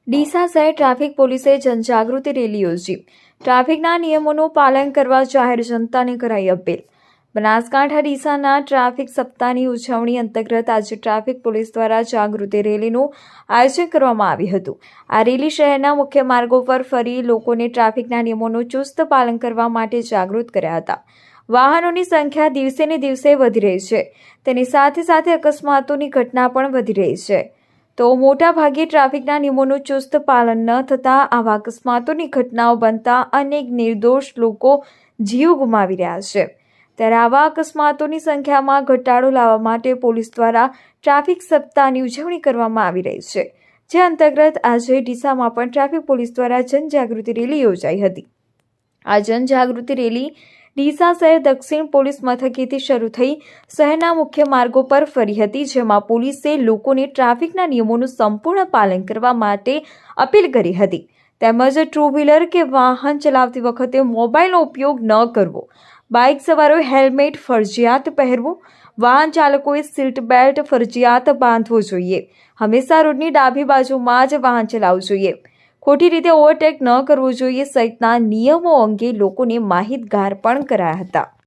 ડીસા શહેર ટ્રાફિક પોલીસે જનજાગૃતિ રેલી યોજી ટ્રાફિકના નિયમોનું પાલન કરવા જાહેર જનતાને કરાઈ અપીલ। બનાસકાંઠા ડીસાના ટ્રાફિક સપ્તાહની ઉજવણી અંતર્ગત આજે ટ્રાફિક પોલીસ દ્વારા જાગૃતિ રેલીનું આયોજન કરવામાં આવ્યું હતું। આ રેલી શહેરના મુખ્ય માર્ગો પર ફરી લોકોને ટ્રાફિકના નિયમોનું ચુસ્ત પાલન કરવા માટે જાગૃત કર્યા હતા। વાહનોની સંખ્યા દિવસે ને દિવસે વધી રહી છે, તેની સાથે સાથે અકસ્માતોની ઘટના પણ વધી રહી છે। તો મોટા ભાગે ટ્રાફિકના નિયમોનું ચુસ્ત પાલન ન થતાં આવા અકસ્માતોની ઘટનાઓ બનતા અનેક નિર્દોષ લોકો જીવ ગુમાવી રહ્યા છે। ત્યારે આવા અકસ્માતોની સંખ્યામાં ઘટાડો લાવવા માટે પોલીસ દ્વારા ટ્રાફિક સપ્તાહની ઉજવણી કરવામાં આવી રહી છે, જે અંતર્ગત આજે ડીસામાં પણ ટ્રાફિક પોલીસ દ્વારા જનજાગૃતિ રેલી યોજાઈ હતી। આ જનજાગૃતિ રેલી ડીસા શહેર દક્ષિણ પોલીસ મથકેથી શરૂ થઈ શહેરના મુખ્ય માર્ગો પર ફરી હતી, જેમાં પોલીસે લોકોને ટ્રાફિકના નિયમોનું સંપૂર્ણ પાલન કરવા માટે અપીલ કરી હતી। તેમજ ટુ વ્હીલર કે વાહન ચલાવતી વખતે મોબાઈલનો ઉપયોગ ન કરવો, બાઇક સવારોએ હેલ્મેટ ફરજિયાત પહેરવું, વાહન ચાલકોએ સીટ બેલ્ટ ફરજિયાત બાંધવો જોઈએ, હંમેશા રોડની ડાબી બાજુમાં જ વાહન ચલાવવું જોઈએ, ખોટી રીતે ઓવરટેક ન કરવું જોઈએ સહિતના નિયમો અંગે લોકોને માહિતગાર પણ કરાયા હતા।